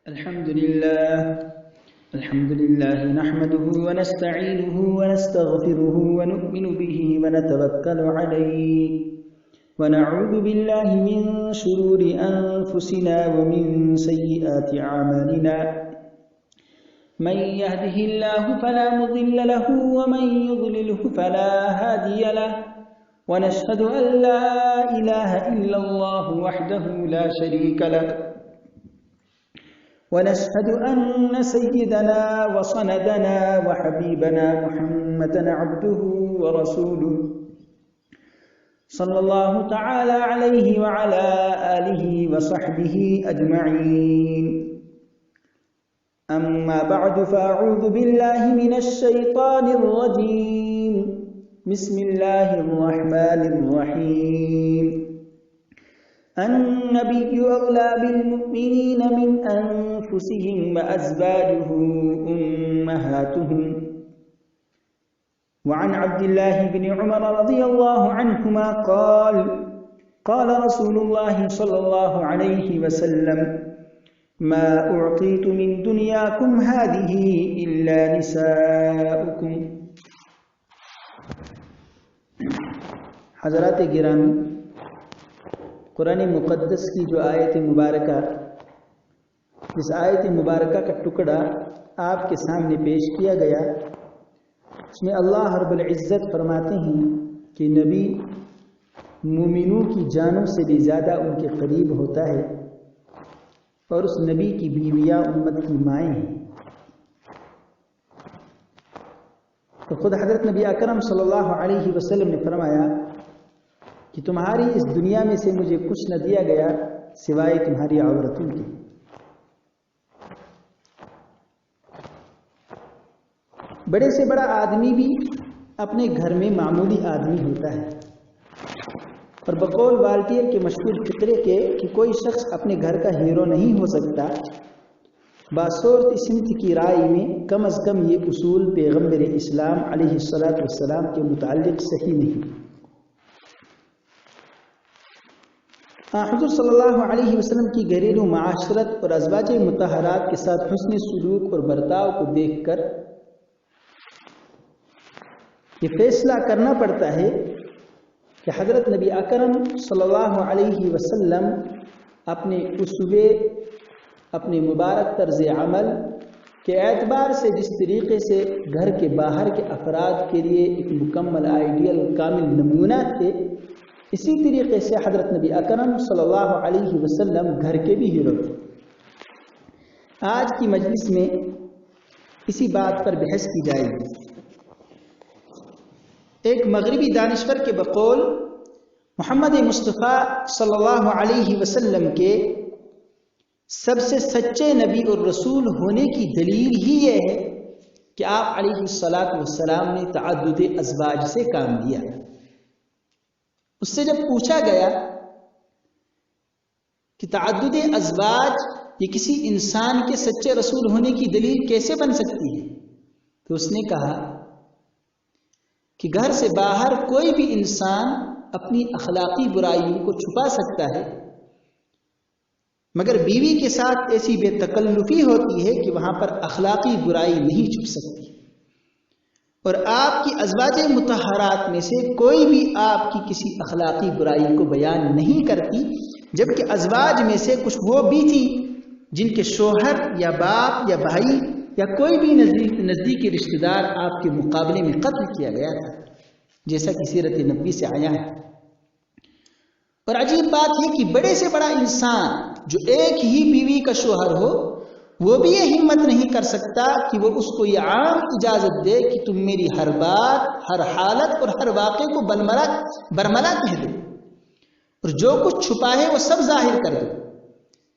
الحمد لله نحمده ونستعينه ونستغفره ونؤمن به ونتوكل عليه ونعوذ بالله من شرور أنفسنا ومن سيئات أعمالنا من يهده الله فلا مضل له ومن يضلله فلا هادي له ونشهد أن لا إله إلا الله وحده لا شريك له ونشهد أن سيدنا وصندنا وحبيبنا محمدا عبده ورسوله صلى الله تعالى عليه وعلى آله وصحبه أجمعين أما بعد فأعوذ بالله من الشيطان الرجيم بسم الله الرحمن الرحيم النبي أولى بالمؤمنين من أنفسهم وأزواجه أمهاتهم وعن عبد الله بن عمر رضي الله عنهما قال رسول الله صلى الله عليه وسلم ما أعطيت من دنياكم هذه إلا نساؤكم. حضرات گرامی، قرآن مقدس کی جو آیت مبارکہ، اس آیت مبارکہ کا ٹکڑا آپ کے سامنے پیش کیا گیا، اس میں اللہ رب العزت فرماتے ہیں کہ نبی مومنوں کی جانوں سے بھی زیادہ ان کے قریب ہوتا ہے اور اس نبی کی بیویاں امت کی مائیں ہیں. تو خود حضرت نبی اکرم صلی اللہ علیہ وسلم نے فرمایا کہ تمہاری اس دنیا میں سے مجھے کچھ نہ دیا گیا سوائے تمہاری عورتوں کے. بڑے سے بڑا آدمی بھی اپنے گھر میں معمولی آدمی ہوتا ہے، اور بقول والٹیر کے مشہور فقرے کے کہ کوئی شخص اپنے گھر کا ہیرو نہیں ہو سکتا، باصورت سمت کی رائے میں کم از کم یہ اصول پیغمبر اسلام علیہ السلام کے متعلق صحیح نہیں. حضور صلی اللہ علیہ وسلم کی گھریلو معاشرت اور ازواج مطہرات کے ساتھ حسن سلوک اور برتاؤ کو دیکھ کر یہ فیصلہ کرنا پڑتا ہے کہ حضرت نبی اکرم صلی اللہ علیہ وسلم اپنے اسوے، اپنے مبارک طرز عمل کے اعتبار سے جس طریقے سے گھر کے باہر کے افراد کے لیے ایک مکمل آئیڈیل کامل نمونہ تھے، اسی طریقے سے حضرت نبی اکرم صلی اللہ علیہ وسلم گھر کے بھی ہیرو تھے. آج کی مجلس میں اسی بات پر بحث کی جائے گی. ایک مغربی دانشور کے بقول محمد مصطفیٰ صلی اللہ علیہ وسلم کے سب سے سچے نبی اور رسول ہونے کی دلیل ہی یہ ہے کہ آپ علیہ السلام نے تعدد ازواج سے کام لیا. اس سے جب پوچھا گیا کہ تعدد ازواج یہ کسی انسان کے سچے رسول ہونے کی دلیل کیسے بن سکتی ہے، تو اس نے کہا کہ گھر سے باہر کوئی بھی انسان اپنی اخلاقی برائیوں کو چھپا سکتا ہے، مگر بیوی کے ساتھ ایسی بے تکلفی ہوتی ہے کہ وہاں پر اخلاقی برائی نہیں چھپ سکتی. اور آپ کی ازواج مطہرات میں سے کوئی بھی آپ کی کسی اخلاقی برائی کو بیان نہیں کرتی، جبکہ ازواج میں سے کچھ وہ بھی تھی جن کے شوہر یا باپ یا بھائی یا کوئی بھی نزدیکی رشتہ دار آپ کے مقابلے میں قتل کیا گیا تھا، جیسا کہ سیرت نبوی سے آیا ہے. اور عجیب بات ہے کہ بڑے سے بڑا انسان جو ایک ہی بیوی کا شوہر ہو، وہ بھی یہ ہمت نہیں کر سکتا کہ وہ اس کو یہ عام اجازت دے کہ تم میری ہر بات، ہر حالت اور ہر واقعے کو برملا کہہ دو اور جو کچھ چھپا ہے وہ سب ظاہر کر دو.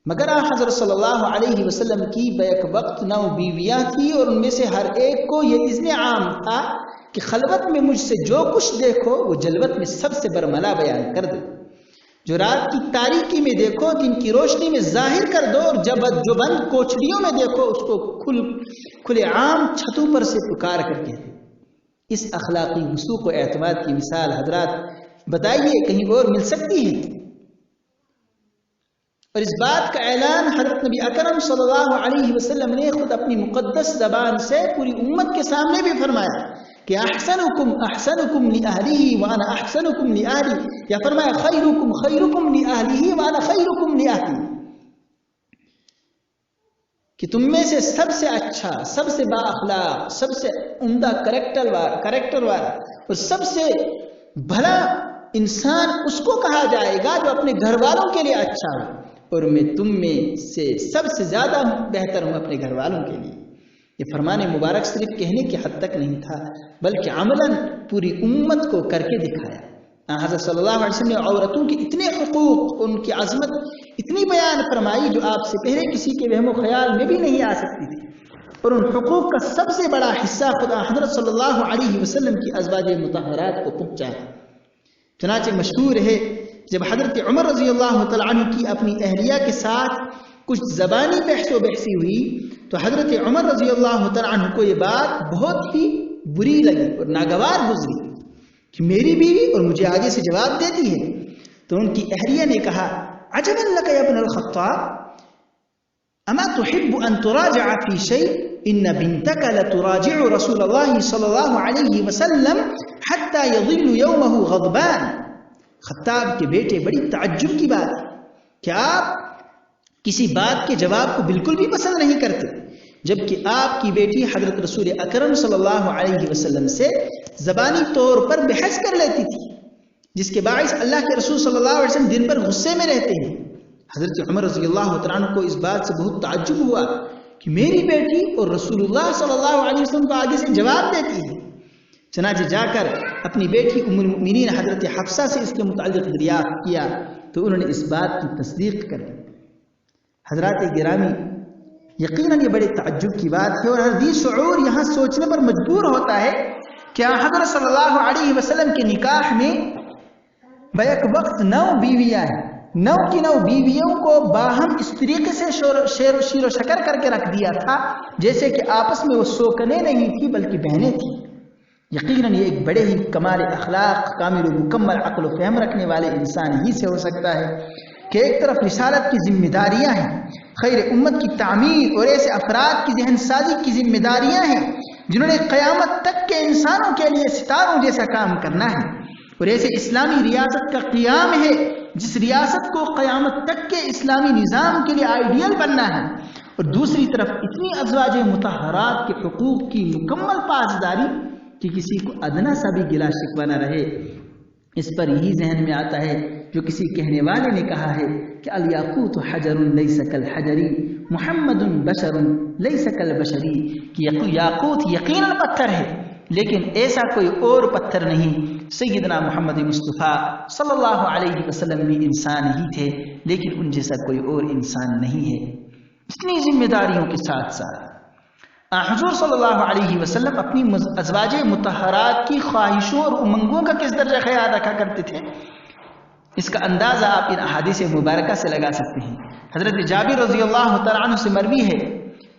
مگر حضرت صلی اللہ علیہ وسلم کی بیک وقت 9 بیویاں تھیں اور ان میں سے ہر ایک کو یہ اذن عام تھا کہ خلوت میں مجھ سے جو کچھ دیکھو وہ جلوت میں سب سے برملا بیان کر دو. جو رات کی تاریکی میں دیکھو دن کی روشنی میں ظاہر کر دو، اور جو بند کوچڑیوں میں دیکھو اس کو کھلے عام چھتوں پر سے پکار کر کے. اس اخلاقی وسوق و اعتماد کی مثال حضرات بتائیے کہیں اور مل سکتی ہے؟ اور اس بات کا اعلان حضرت نبی اکرم صلی اللہ علیہ وسلم نے خود اپنی مقدس زبان سے پوری امت کے سامنے بھی فرمایا کہ احسنکم احسنکم لأہلہ وانا احسنکم لأہلی، یا فرمایا خیرکم خیرکم لأہلہ وانا خیرکم لأہلی، کہ تم میں سے سب سے اچھا، سب سے با اخلاق، سب سے عمدہ کریکٹر والا اور سب سے بھلا انسان اس کو کہا جائے گا جو اپنے گھر والوں کے لیے اچھا ہو، اور میں تم میں سے سب سے زیادہ بہتر ہوں اپنے گھر والوں کے لیے۔ یہ فرمان مبارک صرف کہنے کی حد تک نہیں تھا بلکہ عملاً پوری امت کو کر کے دکھایا۔ حضرت صلی اللہ علیہ وسلم نے عورتوں کے اتنے حقوق، ان کی عظمت اتنی بیان فرمائی جو آپ سے پہلے کسی کے وہم و خیال میں بھی نہیں آ سکتی تھی، اور ان حقوق کا سب سے بڑا حصہ خدا حضرت صلی اللہ علیہ وسلم کی ازواج مطہرات کو پہنچا ہے۔ چنانچہ مشہور ہے جب حضرت عمر رضی اللہ تعالیٰ عنہ کی اپنی اہلیہ کے ساتھ کچھ زبانی بحث و بحثی ہوئی تو حضرت عمر رضی اللہ تعالیٰ عنہ کو یہ بات بہت ہی بری لگی اور ناگوار گزری کہ میری بیوی اور مجھے آگے سے جواب دیتی ہے۔ تو ان کی اہلیہ نے کہا عجبا لک یا ابن الخطاب اما تحب ان تراجع فی شیء ان بنتک لتراجع رسول اللہ صلی اللہ علیہ وسلم حتی یظل یومہ غضبان۔ خطاب کے بیٹے، بڑی تعجب کی بات ہے کہ آپ کسی بات کے جواب کو بالکل بھی پسند نہیں کرتے، جبکہ آپ کی بیٹی حضرت رسول اکرم صلی اللہ علیہ وسلم سے زبانی طور پر بحث کر لیتی تھی، جس کے باعث اللہ کے رسول صلی اللہ علیہ وسلم دن بھر غصے میں رہتے ہیں۔ حضرت عمر رضی اللہ تعالیٰ عنہ کو اس بات سے بہت تعجب ہوا کہ میری بیٹی اور رسول اللہ صلی اللہ علیہ وسلم کو آگے سے جواب دیتی ہے۔ چنانچہ جا کر اپنی بیٹی ام المؤمنین حضرت حفصہ سے اس کے متعلق دریافت کیا تو انہوں نے اس بات کی تصدیق کر دی۔ حضرات گرامی، یقیناً یہ بڑے تعجب کی بات ہے، اور ہر ذی شعور یہاں سوچنے پر مجبور ہوتا ہے کہ حضرت صلی اللہ علیہ وسلم کے نکاح میں بیک وقت 9 بیویاں ہیں، 9 کی 9 بیویوں کو باہم اس طریقے سے شیر و شکر کر کے رکھ دیا تھا جیسے کہ آپس میں وہ سوکنے نہیں تھی بلکہ بہنیں تھیں۔ یقیناً یہ ایک بڑے ہی کمال اخلاق، کامل و مکمل عقل و فہم رکھنے والے انسان ہی سے ہو سکتا ہے کہ ایک طرف رسالت کی ذمہ داریاں ہیں، خیر امت کی تعمیر اور ایسے افراد کی ذہن سازی کی ذمہ داریاں ہیں جنہوں نے قیامت تک کے انسانوں کے لیے ستاروں جیسا کام کرنا ہے، اور ایسے اسلامی ریاست کا قیام ہے جس ریاست کو قیامت تک کے اسلامی نظام کے لیے آئیڈیل بننا ہے، اور دوسری طرف اتنی ازواج مطہرات کے حقوق کی مکمل پاسداری کہ کسی کو ادنا سا بھی گلا شکوہ نہ رہے۔ اس پر یہی ذہن میں آتا ہے جو کسی کہنے والے نے کہا ہے کہ الیاقوت حجر لیس کالحجری محمد بشر لیس کالبشری، کہ یاقوت یقیناً پتھر ہے لیکن ایسا کوئی اور پتھر نہیں، سیدنا محمد مصطفیٰ صلی اللہ علیہ وسلم بھی انسان ہی تھے لیکن ان جیسا کوئی اور انسان نہیں ہے۔ اتنی ذمہ داریوں کے ساتھ ساتھ حضور صلی اللہ علیہ وسلم اپنی ازواج مطہرات کی خواہشوں اور امنگوں کا کس درجہ خیال رکھا کرتے تھے، اس کا اندازہ آپ ان احادیث مبارکہ سے لگا سکتے ہیں۔ حضرت جابر رضی اللہ تعالیٰ عنہ سے مروی ہے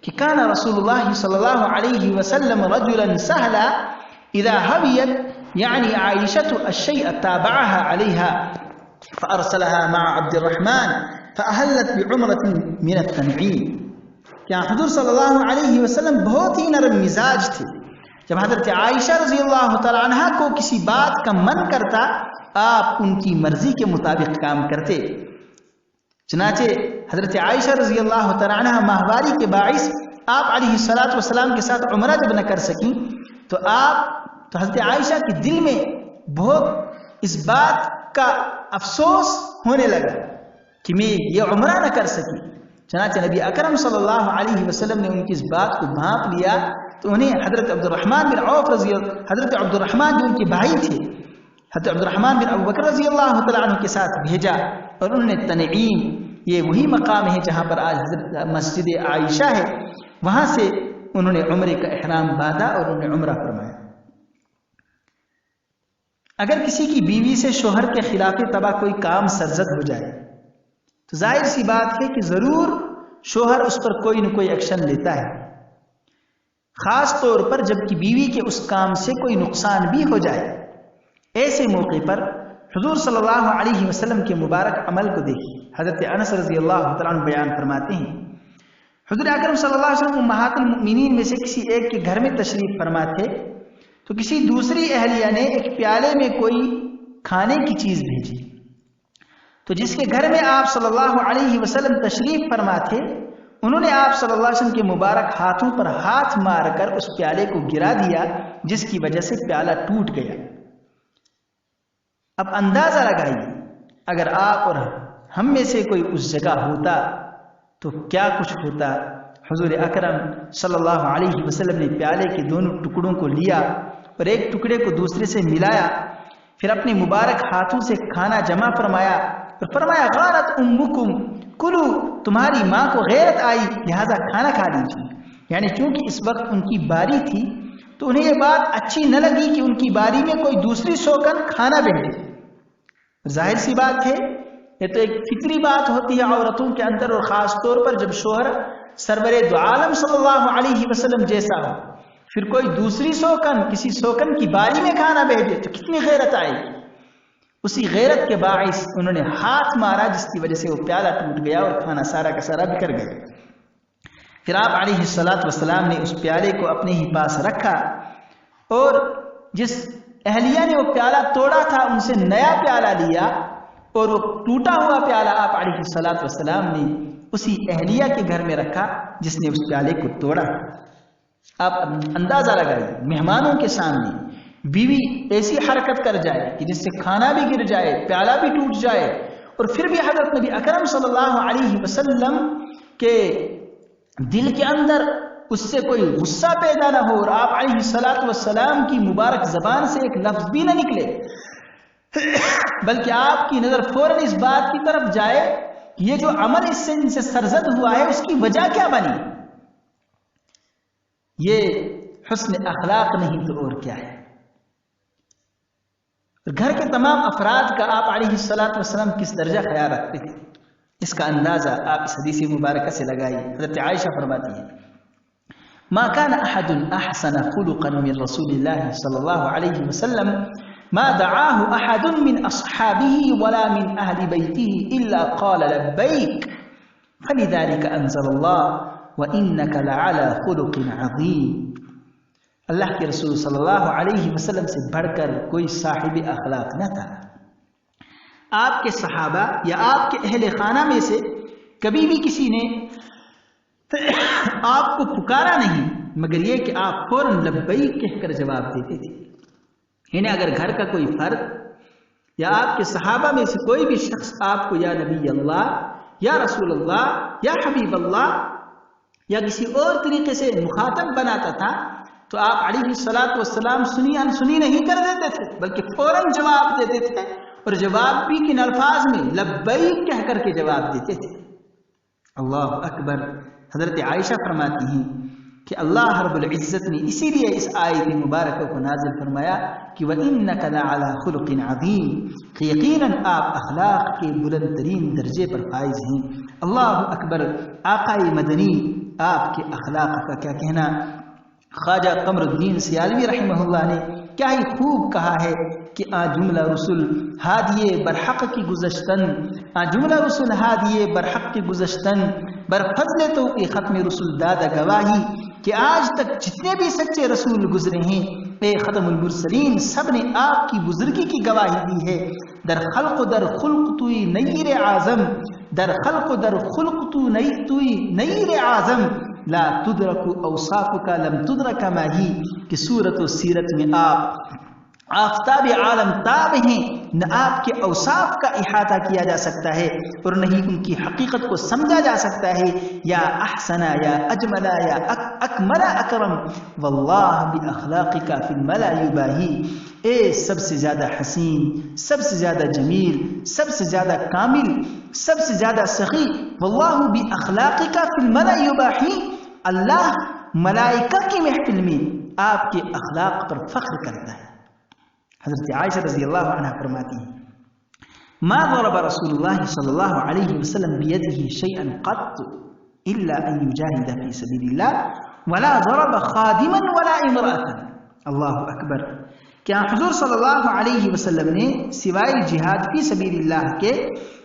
کہ کان رسول اللہ صلی اللہ علیہ وسلم رجلا سهلا اذا هویت یعنی عائشة الشیء تابعها علیها فارسلها مع عبد الرحمن فاہلت بعمرة من التنعیم۔ کیا حضور صلی اللہ علیہ وسلم بہت ہی نرم مزاج تھے، جب حضرت عائشہ رضی اللہ تعالیٰ عنہ کو کسی بات کا من کرتا آپ ان کی مرضی کے مطابق کام کرتے۔ چنانچہ حضرت عائشہ رضی اللہ تعالیٰ عنہ ماہواری کے باعث آپ علیہ السلام کے ساتھ عمرہ جب نہ کر سکیں تو حضرت عائشہ کے دل میں بہت اس بات کا افسوس ہونے لگا کہ میں یہ عمرہ نہ کر سکی۔ چنانچہ نبی اکرم صلی اللہ علیہ وسلم نے ان کی اس بات کو بھانپ لیا تو انہیں حضرت عبد الرحمن بن عوف حضرت عبد الرحمن جو ان کے بھائی تھے، حضرت عبد الرحمن بن ابو بکر رضی اللہ تعالیٰ عنہ کے ساتھ بھیجا، اور انہوں نے تنعیم، یہ وہی مقام ہے جہاں پر آج حضرت مسجد عائشہ ہے، وہاں سے انہوں نے عمرے کا احرام باندھا اور انہوں نے عمرہ فرمایا۔ اگر کسی کی بیوی سے شوہر کے خلاف طبع کوئی کام سرزد ہو جائے تو ظاہر سی بات ہے کہ ضرور شوہر اس پر کوئی نہ کوئی ایکشن لیتا ہے، خاص طور پر جب کہ بیوی کے اس کام سے کوئی نقصان بھی ہو جائے۔ ایسے موقع پر حضور صلی اللہ علیہ وسلم کے مبارک عمل کو دیکھیے. حضرت انس رضی اللہ تعالیٰ عنہ بیان فرماتے ہیں حضور اکرم صلی اللہ علیہ وسلم امہات المؤمنین میں سے کسی ایک کے گھر میں تشریف فرما تھے تو کسی دوسری اہلیہ نے ایک پیالے میں کوئی کھانے کی چیز بھیجی. تو جس کے گھر میں آپ صلی اللہ علیہ وسلم تشریف فرما تھے انہوں نے آپ صلی اللہ علیہ وسلم کے مبارک ہاتھوں پر ہاتھ مار کر اس پیالے کو گرا دیا جس کی وجہ سے پیالہ ٹوٹ گیا. اب اندازہ لگائیے اگر آپ اور ہم میں سے کوئی اس جگہ ہوتا تو کیا کچھ ہوتا. حضور اکرم صلی اللہ علیہ وسلم نے پیالے کے دونوں ٹکڑوں کو لیا اور ایک ٹکڑے کو دوسرے سے ملایا، پھر اپنے مبارک ہاتھوں سے کھانا جمع فرمایا اور فرمایا غارت امکم کلو، تمہاری ماں کو غیرت آئی لہذا کھانا کھا لیجیے. یعنی چونکہ اس وقت ان کی باری تھی تو انہیں یہ بات اچھی نہ لگی کہ ان کی باری میں کوئی دوسری سوکن کھانا بھیجے. ظاہر سی بات ہے یہ تو ایک فطری بات ہوتی ہے عورتوں کے اندر، اور خاص طور پر جب شوہر سرور دو عالم صلی اللہ علیہ وسلم جیسا ہو پھر کوئی دوسری سوکن کسی سوکن کی باری میں کھانا بھیجے تو کتنی غیرت آئے گی. اسی غیرت کے باعث انہوں نے ہاتھ مارا جس کی وجہ سے وہ پیالہ ٹوٹ گیا اور کھانا سارا کا سارا بکھر گیا. پھر آپ علیہ الصلوۃ والسلام نے اس پیالے کو اپنے ہی پاس رکھا اور جس اہلیہ نے وہ پیالہ توڑا تھا ان سے نیا پیالہ لیا اور وہ ٹوٹا ہوا پیالہ آپ علیہ الصلوۃ والسلام نے اسی اہلیہ کے گھر میں رکھا جس نے اس پیالے کو توڑا. آپ اندازہ لگائیے مہمانوں کے سامنے بیوی ایسی حرکت کر جائے کہ جس سے کھانا بھی گر جائے پیالہ بھی ٹوٹ جائے اور پھر بھی حضرت نبی اکرم صلی اللہ علیہ وسلم کے دل کے اندر اس سے کوئی غصہ پیدا نہ ہو اور آپ علیہ الصلوۃ والسلام کی مبارک زبان سے ایک لفظ بھی نہ نکلے، بلکہ آپ کی نظر فوراً اس بات کی طرف جائے کہ یہ جو عمل اس سے ان سے سرزد ہوا ہے اس کی وجہ کیا بنی. یہ حسن اخلاق نہیں تو اور کیا ہے. گھر کے تمام افراد کا آپ علیہ الصلوۃ والسلام کس درجہ خیال رکھتے تھے اس کا اندازہ آپ اس حدیث مبارکہ سے لگائیے. حضرت عائشہ فرماتی ہیں ما كان احد احسن خلقا من رسول الله صلی اللہ علیہ وسلم ما دعاه احد من اصحابه ولا من اهل بيته الا قال لبيك فلذلك انزل الله وانك لعلى خلق عظيم. اللہ کے رسول صلی اللہ علیہ وسلم سے بڑھ کر کوئی صاحب اخلاق نہ تھا. آپ کے صحابہ یا آپ کے اہل خانہ میں سے کبھی بھی کسی نے آپ کو پکارا نہیں مگر یہ کہ آپ فوراً لبیک کہہ کر جواب دیتے تھے. یعنی اگر گھر کا کوئی فرد یا آپ کے صحابہ میں سے کوئی بھی شخص آپ کو یا نبی اللہ یا رسول اللہ یا حبیب اللہ یا کسی اور طریقے سے مخاطب بناتا تھا تو آپ علیہ الصلوۃ والسلام سنی انسنی نہیں کر دیتے تھے بلکہ فوراً جواب دیتے تھے اور جواب بھی کن الفاظ میں لبیک کہہ کر کے جواب دیتے تھے. اللہ اکبر. حضرت عائشہ فرماتی ہیں کہ اللہ رب العزت نے اسی لیے اس آیت مبارکہ کو نازل فرمایا کہ وَإِنَّكَ لَعَلَى خُلُقٍ عَظِيمٍ، کہ یقیناً آپ اخلاق کے بلند ترین درجے پر فائز ہیں. اللہ اکبر. آقائے مدنی آپ کے اخلاق کا کیا کہنا. خواجہ قمر الدین سیالوی رحمہ اللہ نے کیا ہی خوب کہا ہے کہ جملہ رسول ہادیے برحق کی گزشتن، جملہ رسول ہادیے برحق کی گزشتن برفضل تو ختم رسول دادا گواہی کہ آج تک جتنے بھی سچے رسول گزرے ہیں اے ختم المرسلین سب نے آپ کی بزرگی کی گواہی دی ہے. در خلق و در خلق توی نیر اعظم، در خلق و در خلق توی نیر اعظم لا تدرک اوصافک لم تدرک ماہی. کہ صورت و سیرت میں آپ آفتاب عالم تاب ہیں، نہ آپ کے اوصاف کا احاطہ کیا جا سکتا ہے اور نہ ہی ان کی حقیقت کو سمجھا جا سکتا ہے. یا احسنا یا اجملا یا اکملا اکرم واللہ باخلاقک فی الملا یباہی. اے سب سے زیادہ حسین، سب سے زیادہ جمیل، سب سے زیادہ کامل، سب سے زیادہ سخی، واللہ باخلاقک فی الملا یباہی. اللہ ملائکہ کی محفل میں آپ کے اخلاق پر فخر کرتا ہے. حضرت عائشہ رضی اللہ عنہ فرماتی ہیں ما ضرب رسول اللہ صلی اللہ علیہ وسلم بیدہ شیئا قط الا ان یجاہد فی سبیل اللہ ولا ضرب خادما ولا امرأة. اللہ اکبر. کیا حضور صلی اللہ علیہ وسلم نے سوائے جہاد فی سبیل اللہ کے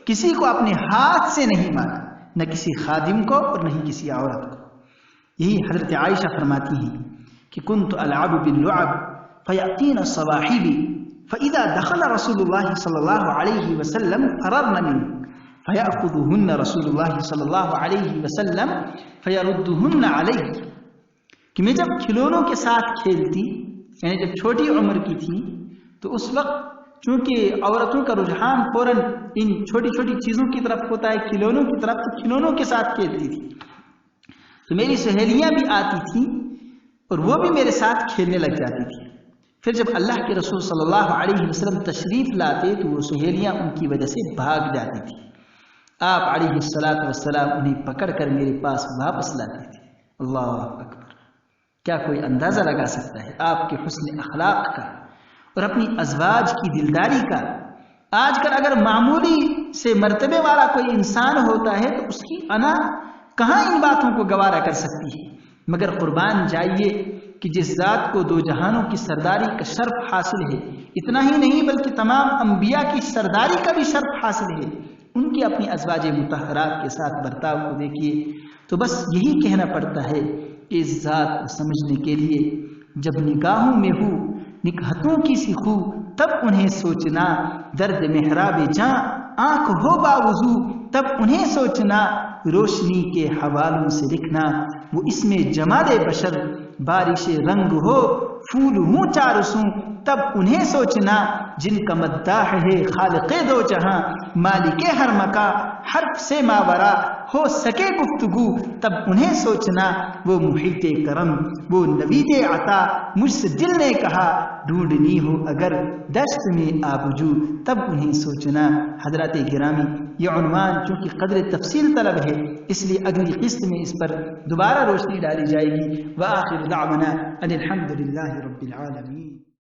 کسی کو اپنے ہاتھ سے نہیں مارا، نہ کسی خادم کو اور نہ ہی کسی عورت کو۔ یہی حضرت عائشہ فرماتی ہیں کہ کنت العب باللعب فیأتین الصواحب فاذا دخل رسول اللہ صلی اللہ علیہ وسلم فررن منه فیأخذہن رسول اللہ صلی اللہ علیہ وسلم فیردہن علیہ، کہ میں جب کھلونوں کے ساتھ کھیلتی، یعنی جب چھوٹی عمر کی تھی، تو اس وقت چونکہ عورتوں کا رجحان فوراً ان چھوٹی چھوٹی چیزوں کی طرف ہوتا ہے، کھلونوں کی طرف، تو کھلونوں کے ساتھ کھیلتی تھی، تو میری سہیلیاں بھی آتی تھیں اور وہ بھی میرے ساتھ کھیلنے لگ جاتی تھی۔ پھر جب اللہ کے رسول صلی اللہ علیہ وسلم تشریف لاتے تو وہ سہیلیاں ان کی وجہ سے بھاگ جاتی تھی، آپ علیہ الصلاۃ والسلام انہیں پکڑ کر میرے پاس واپس لاتے تھے۔ اللہ اکبر! کیا کوئی اندازہ لگا سکتا ہے آپ کے حسن اخلاق کا اور اپنی ازواج کی دلداری کا؟ آج کل اگر معمولی سے مرتبے والا کوئی انسان ہوتا ہے تو اس کی انا کہاں ان باتوں کو گوارا کر سکتی ہے، مگر قربان جائیے کہ جس ذات کو دو جہانوں کی سرداری کا شرف حاصل ہے، اتنا ہی نہیں بلکہ تمام انبیاء کی سرداری کا بھی شرف حاصل ہے، ان کی اپنی ازواج مطہرات کے ساتھ برتاؤ کو دیکھیے، تو بس یہی کہنا پڑتا ہے کہ اس ذات کو سمجھنے کے لیے جب نگاہوں میں ہو نکہتوں کی سی خو، تب انہیں سوچنا درد محراب جاں، آنکھ ہو باوضو تب انہیں سوچنا، روشنی کے حوالوں سے لکھنا، وہ اس میں جمال بشر، بارش رنگ ہو پھول ہوں چارسوں تب انہیں سوچنا، جن کا مداح ہے خالق دو جہاں، مالک ہر مکاں، حرف سے ماورا ہو سکے گفتگو تب انہیں سوچنا، وہ محیط کرم، وہ نوید عطا، مجھ سے دل نے کہا ڈھونڈنی ہو اگر دشت میں آبجو تب انہیں سوچنا۔ حضرات گرامی، یہ عنوان چونکہ قدر تفصیل طلب ہے، اس لیے اگلی قسط میں اس پر دوبارہ روشنی ڈالی جائے گی۔ وآخر دعوانا ان الحمد للہ رب العالمین۔